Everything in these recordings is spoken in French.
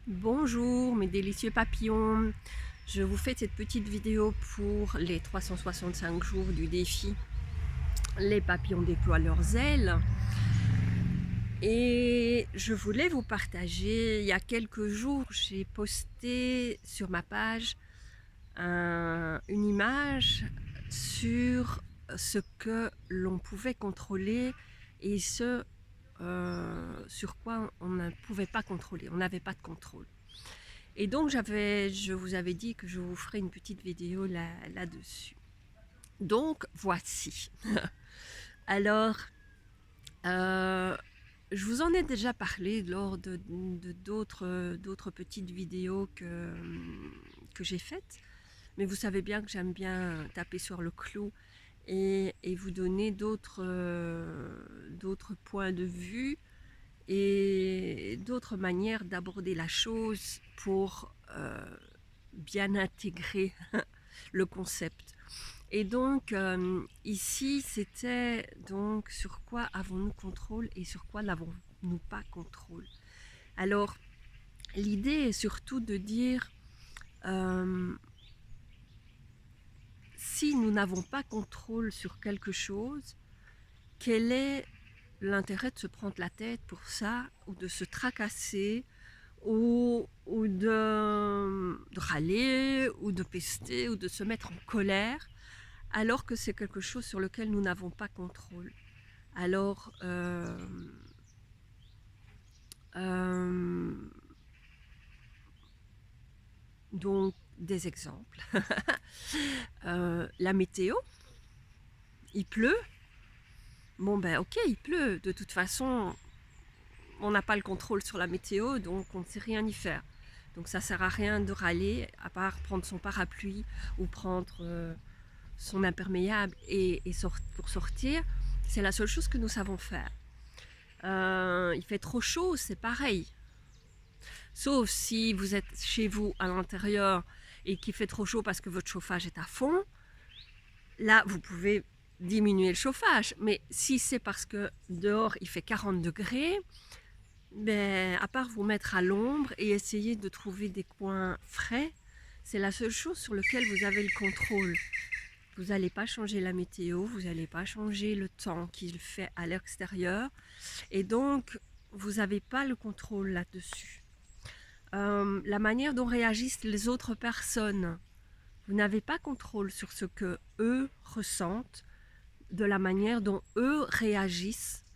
Bonjour mes délicieux papillons, je vous fais cette petite vidéo pour les 365 jours du défi Les papillons déploient leurs ailes. Et je voulais vous partager, il y a quelques jours, j'ai posté sur ma page une image sur ce que l'on pouvait contrôler et ce sur quoi on ne pouvait pas contrôler, on n'avait pas de contrôle. Et donc je vous avais dit que je vous ferai une petite vidéo là-dessus. Donc voici. Alors, je vous en ai déjà parlé lors de d'autres petites vidéos que j'ai faites. Mais vous savez bien que j'aime bien taper sur le clou et vous donner d'autres points de vue et d'autres manières d'aborder la chose pour bien intégrer le concept. Et donc ici c'était donc sur quoi avons-nous contrôle et sur quoi n'avons-nous pas contrôle. Alors l'idée est surtout de dire si nous n'avons pas contrôle sur quelque chose, quel est l'intérêt de se prendre la tête pour ça, ou de se tracasser, ou de râler, ou de pester, ou de se mettre en colère, alors que c'est quelque chose sur lequel nous n'avons pas contrôle. Alors, donc des exemples. La météo, il pleut. Bon ben ok, il pleut. De toute façon, on n'a pas le contrôle sur la météo, donc on ne sait rien y faire. Donc ça sert à rien de râler, à part prendre son parapluie ou prendre son imperméable pour sortir. C'est la seule chose que nous savons faire. Il fait trop chaud, c'est pareil. Sauf si vous êtes chez vous à l'intérieur et qu'il fait trop chaud parce que votre chauffage est à fond. Là, vous pouvez diminuer le chauffage. Mais si c'est parce que dehors il fait 40 degrés, ben, à part vous mettre à l'ombre et essayer de trouver des coins frais, c'est la seule chose sur laquelle vous avez le contrôle. Vous n'allez pas changer la météo, vous n'allez pas changer le temps qu'il fait à l'extérieur. Et donc, vous n'avez pas le contrôle là-dessus. La manière dont réagissent les autres personnes, vous n'avez pas contrôle sur ce que eux ressentent, de la manière dont eux réagissent.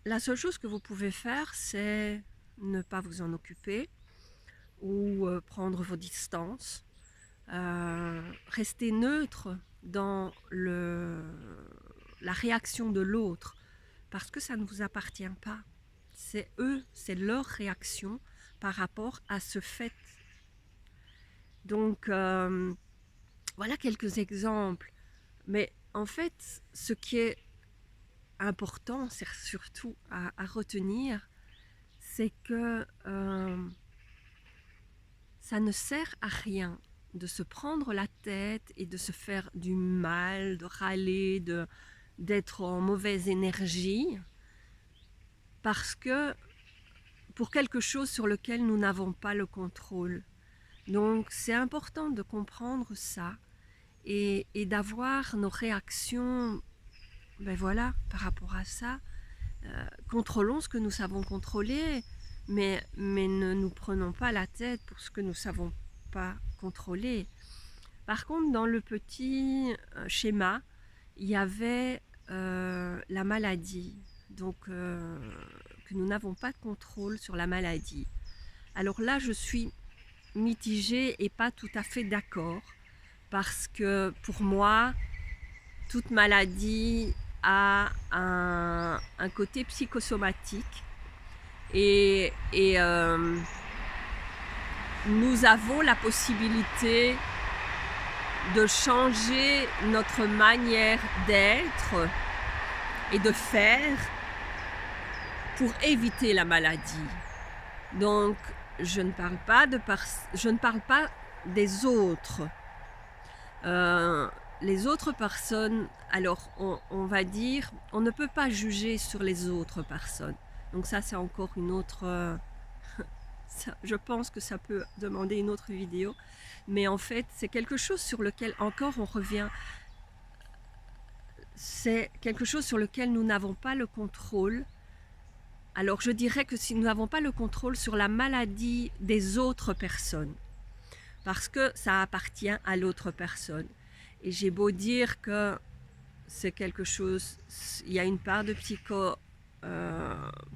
La seule chose que vous pouvez faire, c'est ne pas vous en occuper ou prendre vos distances, rester neutre dans la réaction de l'autre, parce que ça ne vous appartient pas. C'est eux, c'est leur réaction par rapport à ce fait. Donc, voilà quelques exemples. Mais en fait, ce qui est important, c'est surtout à retenir, c'est que ça ne sert à rien de se prendre la tête et de se faire du mal, de râler, d'être en mauvaise énergie, parce que pour quelque chose sur lequel nous n'avons pas le contrôle. Donc c'est important de comprendre ça et d'avoir nos réactions, ben voilà, par rapport à ça. Contrôlons ce que nous savons contrôler, mais ne nous prenons pas la tête pour ce que nous ne savons pas contrôler. Par contre, dans le petit schéma, il y avait la maladie, donc que nous n'avons pas de contrôle sur la maladie. Alors là, je suis mitigée et pas tout à fait d'accord, parce que pour moi, toute maladie a un côté psychosomatique et nous avons la possibilité de changer notre manière d'être et de faire pour éviter la maladie. Donc je ne parle pas des autres. Les autres personnes, alors on va dire, on ne peut pas juger sur les autres personnes. Donc ça c'est encore une autre je pense que ça peut demander une autre vidéo, mais en fait c'est quelque chose sur lequel encore on revient, c'est quelque chose sur lequel nous n'avons pas le contrôle. Alors je dirais que si nous n'avons pas le contrôle sur la maladie des autres personnes, parce que ça appartient à l'autre personne. Et j'ai beau dire que c'est quelque chose, il y a une part de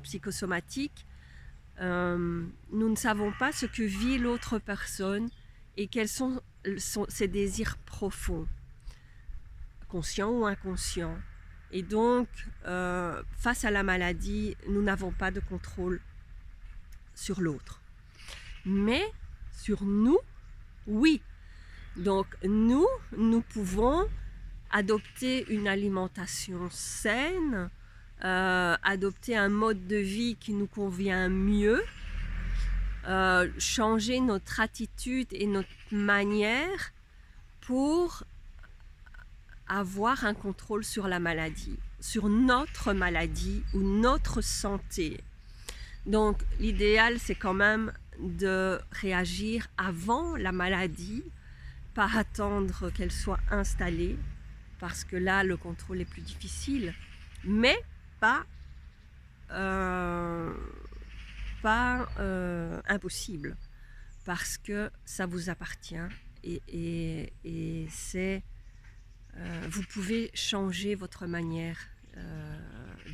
psychosomatique, nous ne savons pas ce que vit l'autre personne et quels sont ses désirs profonds, conscients ou inconscients. Et donc, face à la maladie, nous n'avons pas de contrôle sur l'autre. Mais sur nous, oui. Donc, nous pouvons adopter une alimentation saine, adopter un mode de vie qui nous convient mieux, changer notre attitude et notre manière pour avoir un contrôle sur la maladie, sur notre maladie ou notre santé. Donc l'idéal c'est quand même de réagir avant la maladie, pas attendre qu'elle soit installée, parce que là le contrôle est plus difficile, mais pas impossible, parce que ça vous appartient et c'est vous pouvez changer votre manière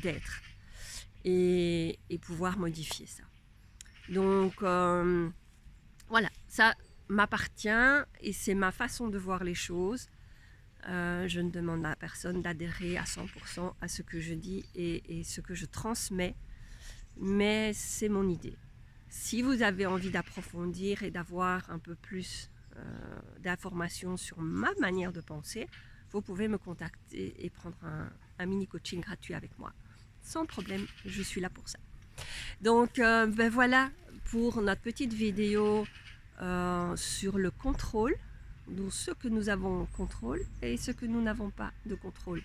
d'être et pouvoir modifier ça. Donc voilà, ça m'appartient et c'est ma façon de voir les choses. Je ne demande à personne d'adhérer à 100% à ce que je dis et ce que je transmets, mais c'est mon idée. Si vous avez envie d'approfondir et d'avoir un peu plus d'informations sur ma manière de penser, vous pouvez me contacter et prendre un mini coaching gratuit avec moi. Sans problème, je suis là pour ça. Donc ben voilà pour notre petite vidéo sur le contrôle, donc ce que nous avons contrôle et ce que nous n'avons pas de contrôle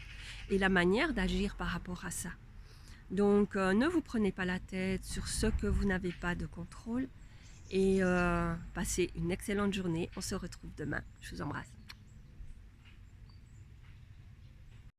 et la manière d'agir par rapport à ça. Donc ne vous prenez pas la tête sur ce que vous n'avez pas de contrôle et passez une excellente journée. On se retrouve demain. Je vous embrasse.